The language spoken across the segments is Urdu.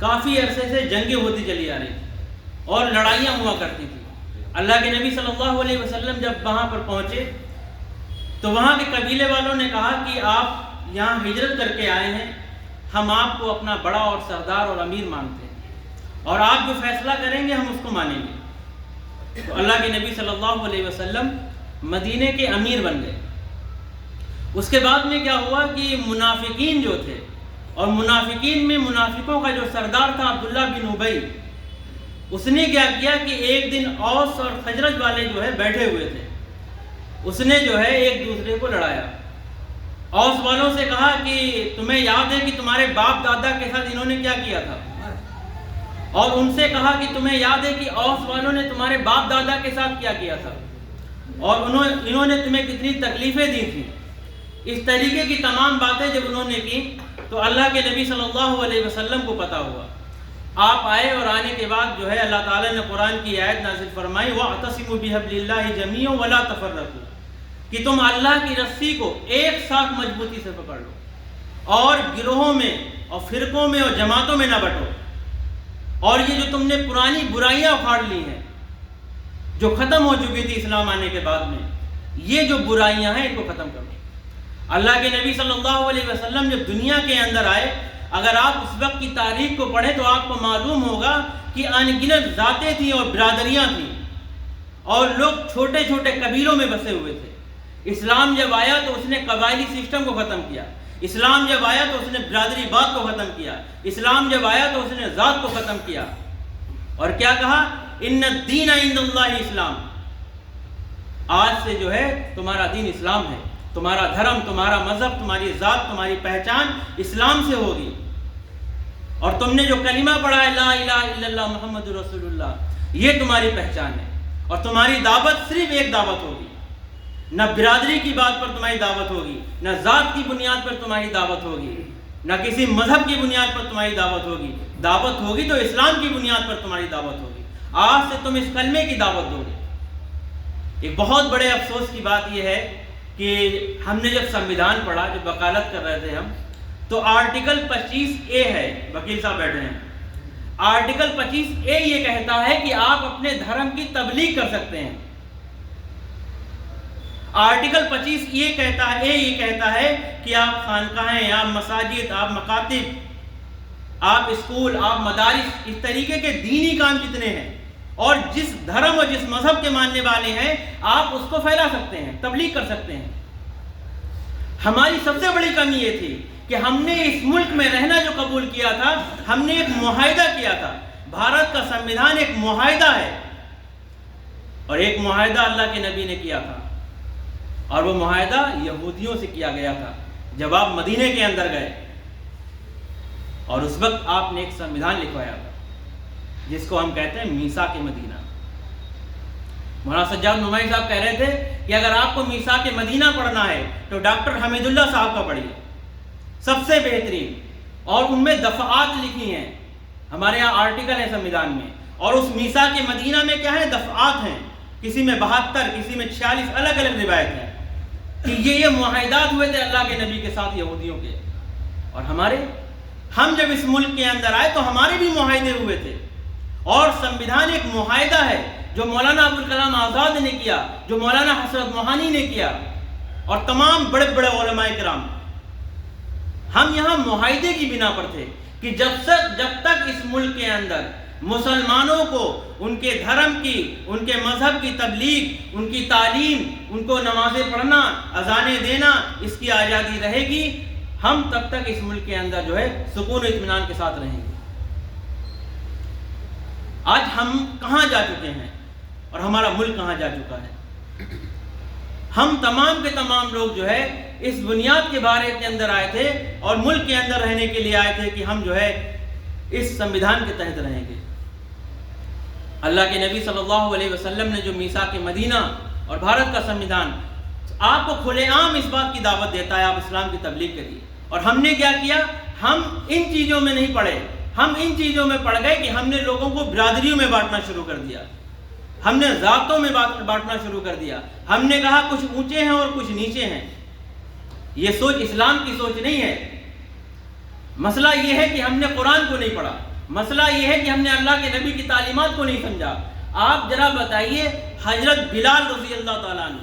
کافی عرصے سے جنگیں ہوتی چلی آ رہی تھیں اور لڑائیاں ہوا کرتی تھیں۔ اللہ کے نبی صلی اللہ علیہ وسلم جب وہاں پر پہنچے تو وہاں کے قبیلے والوں نے کہا کہ آپ یہاں ہجرت کر کے آئے ہیں، ہم آپ کو اپنا بڑا اور سردار اور امیر مانتے ہیں، اور آپ جو فیصلہ کریں گے ہم اس کو مانیں گے۔ تو اللہ کے نبی صلی اللہ علیہ وسلم مدینے کے امیر بن گئے۔ اس کے بعد میں کیا ہوا کہ منافقین جو تھے، اور منافقین میں منافقوں کا جو سردار تھا عبداللہ بن ابی، اس نے کیا کیا کہ ایک دن اوس اور خزرج والے جو ہے بیٹھے ہوئے تھے، اس نے جو ہے ایک دوسرے کو لڑایا۔ اوس والوں سے کہا کہ تمہیں یاد ہے کہ تمہارے باپ دادا کے ساتھ انہوں نے کیا کیا تھا، اور ان سے کہا کہ تمہیں یاد ہے کہ اوس والوں نے تمہارے باپ دادا کے ساتھ کیا کیا تھا، اور انہوں نے تمہیں کتنی تکلیفیں دی تھیں۔ اس طریقے کی تمام باتیں جب انہوں نے کی تو اللہ کے نبی صلی اللہ علیہ وسلم کو پتہ ہوا۔ آپ آئے اور آنے کے بعد جو ہے اللہ تعالیٰ نے قرآن کی آیت نازل فرمائی وَاعْتَصِمُوا بِحَبْلِ اللَّهِ جَمِيعًا وَلَا تَفَرَّقُوا، کہ تم اللہ کی رسی کو ایک ساتھ مضبوطی سے پکڑ لو اور گروہوں میں اور فرقوں میں اور جماعتوں میں نہ بٹو، اور یہ جو تم نے پرانی برائیاں اکھاڑ لی ہیں جو ختم ہو چکی تھی اسلام آنے کے بعد میں، یہ جو برائیاں ہیں ان کو ختم کرو۔ اللہ کے نبی صلی اللہ علیہ وسلم جب دنیا کے اندر آئے، اگر آپ اس وقت کی تاریخ کو پڑھیں تو آپ کو معلوم ہوگا کہ ان گنت ذاتیں تھیں اور برادریاں تھیں، اور لوگ چھوٹے چھوٹے قبیلوں میں بسے ہوئے تھے۔ اسلام جب آیا تو اس نے قبائلی سسٹم کو ختم کیا، اسلام جب آیا تو اس نے برادری بات کو ختم کیا، اسلام جب آیا تو اس نے ذات کو ختم کیا، اور کیا کہا ان الدین عند اللہ اسلام، آج سے جو ہے تمہارا دین اسلام ہے، تمہارا دھرم، تمہارا مذہب، تمہاری ذات، تمہاری پہچان اسلام سے ہوگی، اور تم نے جو کلمہ پڑھا ہے لا الہ الا اللہ محمد رسول اللہ، یہ تمہاری پہچان ہے، اور تمہاری دعوت صرف ایک دعوت ہوگی، نہ برادری کی بات پر تمہاری دعوت ہوگی، نہ ذات کی بنیاد پر تمہاری دعوت ہوگی، نہ کسی مذہب کی بنیاد پر تمہاری دعوت ہوگی، دعوت ہوگی تو اسلام کی بنیاد پر تمہاری دعوت ہوگی، آج سے تم اس کلمے کی دعوت دو گے۔ ایک بہت بڑے افسوس کی بات یہ ہے کہ ہم نے جب سنویدھان پڑھا، جب وکالت کر رہے تھے ہم، تو آرٹیکل 25A ہے، وکیل صاحب بیٹھے ہیں، آرٹیکل 25A یہ کہتا ہے کہ آپ اپنے دھرم کی تبلیغ کر سکتے ہیں۔ آرٹیکل 25 یہ کہتا ہے کہ آپ خانقاہیں، آپ مساجد، آپ مکاتب، آپ اسکول، آپ مدارس، اس طریقے کے دینی کام جتنے ہیں، اور جس دھرم اور جس مذہب کے ماننے والے ہیں آپ اس کو پھیلا سکتے ہیں، تبلیغ کر سکتے ہیں۔ ہماری سب سے بڑی کمی یہ تھی کہ ہم نے اس ملک میں رہنا جو قبول کیا تھا، ہم نے ایک معاہدہ کیا تھا۔ بھارت کا سنویدھان ایک معاہدہ ہے، اور ایک معاہدہ اللہ کے نبی نے کیا تھا، اور وہ معاہدہ یہودیوں سے کیا گیا تھا جب آپ مدینے کے اندر گئے، اور اس وقت آپ نے ایک سنویدھان لکھوایا تھا جس کو ہم کہتے ہیں میثاق مدینہ۔ مولانا سجاد نعمانی صاحب کہہ رہے تھے کہ اگر آپ کو میثاق مدینہ پڑھنا ہے تو ڈاکٹر حمید اللہ صاحب کا پڑھیے، سب سے بہترین، اور ان میں دفعات لکھی ہیں، ہمارے یہاں آرٹیکل ہے سنویدھان میں، اور اس میثاق مدینہ میں کیا ہے، دفعات ہیں، کسی میں 72، کسی میں 46 الگ الگ روایت ہیں کہ یہ معاہدات ہوئے تھے اللہ کے نبی کے ساتھ یہودیوں کے، اور ہم جب اس ملک کے اندر آئے تو ہمارے بھی معاہدے ہوئے تھے، اور سنویدھان ایک معاہدہ ہے جو مولانا ابوالکلام آزاد نے کیا، جو مولانا حسرت موہانی نے کیا، اور تمام بڑے بڑے علماء کرام۔ ہم یہاں معاہدے کی بنا پر تھے کہ جب تک اس ملک کے اندر مسلمانوں کو ان کے دھرم کی، ان کے مذہب کی تبلیغ، ان کی تعلیم، ان کو نمازیں پڑھنا، اذانیں دینا، اس کی آزادی رہے گی، ہم تب تک اس ملک کے اندر جو ہے سکون و اطمینان کے ساتھ رہیں گے۔ آج ہم کہاں جا چکے ہیں اور ہمارا ملک کہاں جا چکا ہے؟ ہم تمام کے تمام لوگ جو ہے اس بنیاد کے بارے کے اندر آئے تھے اور ملک کے اندر رہنے کے لیے آئے تھے کہ ہم جو ہے اس سنویدھان کے تحت رہیں گے۔ اللہ کے نبی صلی اللہ علیہ وسلم نے جو میثاق مدینہ اور بھارت کا سنویدھان آپ کو کھلے عام اس بات کی دعوت دیتا ہے، آپ اسلام کی تبلیغ کریے، اور ہم نے کیا کیا؟ ہم ان چیزوں میں نہیں پڑے، ہم ان چیزوں میں پڑ گئے کہ ہم نے لوگوں کو برادریوں میں بانٹنا شروع کر دیا، ہم نے ذاتوں میں بانٹنا شروع کر دیا، ہم نے کہا کچھ اونچے ہیں اور کچھ نیچے ہیں۔ یہ سوچ اسلام کی سوچ نہیں ہے۔ مسئلہ یہ ہے کہ ہم نے قرآن کو نہیں پڑھا، مسئلہ یہ ہے کہ ہم نے اللہ کے نبی کی تعلیمات کو نہیں سمجھا۔ آپ ذرا بتائیے حضرت بلال رضی اللہ تعالیٰ عنہ،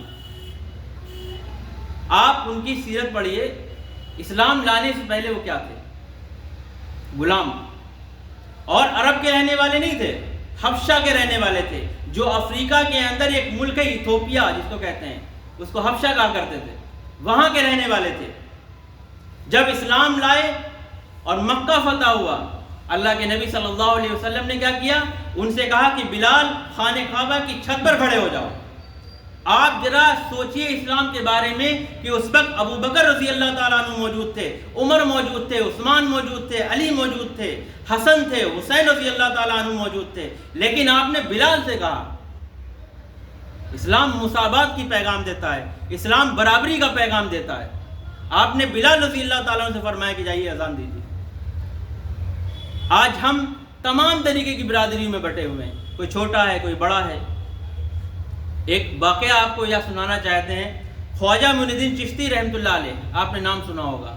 آپ ان کی سیرت پڑھیے، اسلام لانے سے پہلے وہ کیا تھے؟ غلام، اور عرب کے رہنے والے نہیں تھے، حبشہ کے رہنے والے تھے، جو افریقہ کے اندر ایک ملک ہے ایتھوپیا جس کو کہتے ہیں، اس کو حبشہ کہا کرتے تھے، وہاں کے رہنے والے تھے۔ جب اسلام لائے اور مکہ فتح ہوا، اللہ کے نبی صلی اللہ علیہ وسلم نے کیا کیا؟ ان سے کہا کہ بلال خانہ کعبہ کی چھت پر کھڑے ہو جاؤ۔ آپ ذرا سوچئے اسلام کے بارے میں کہ اس وقت ابو بکر رضی اللہ تعالیٰ عنہ موجود تھے، عمر موجود تھے، عثمان موجود تھے، علی موجود تھے، حسن تھے، حسین رضی اللہ تعالیٰ عنہ موجود تھے، لیکن آپ نے بلال سے کہا۔ اسلام مساوات کی پیغام دیتا ہے، اسلام برابری کا پیغام دیتا ہے۔ آپ نے بلال رضی اللہ تعالیٰ عنہ سے فرمایا کہ جائیے اذان دیجیے۔ آج ہم تمام طریقے کی برادریوں میں بٹے ہوئے ہیں، کوئی چھوٹا ہے، کوئی بڑا ہے۔ ایک واقعہ آپ کو یہ سنانا چاہتے ہیں، خواجہ معین الدین چشتی رحمۃ اللہ علیہ، آپ نے نام سنا ہوگا۔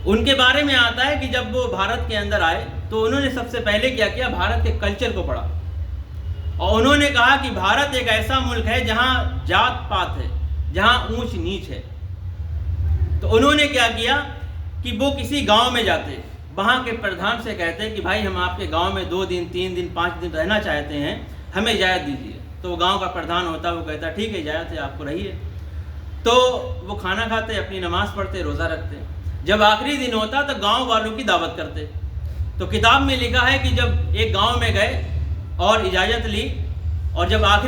ان کے بارے میں آتا ہے کہ جب وہ بھارت کے اندر آئے تو انہوں نے سب سے پہلے کیا کیا؟ بھارت کے کلچر کو پڑھا، اور انہوں نے کہا کہ بھارت ایک ایسا ملک ہے جہاں جات پات ہے، جہاں اونچ نیچ ہے۔ تو انہوں نے کیا کیا کہ وہ کسی گاؤں میں جاتے، وہاں کے پردھان سے کہتے کہ بھائی ہم آپ کے گاؤں میں 2 دن 3 دن 5 دن رہنا چاہتے ہیں، ہمیں اجازت دیجیے۔ تو وہ گاؤں کا پردھان ہوتا ہے، وہ کہتا ٹھیک ہے اجازت ہے، آپ کو رہیے۔ تو وہ کھانا کھاتے، اپنی نماز پڑھتے، روزہ رکھتے۔ جب آخری دن ہوتا تو گاؤں والوں کی دعوت کرتے۔ تو کتاب میں لکھا ہے کہ جب ایک گاؤں میں گئے اور اجازت لی، اور جب آخری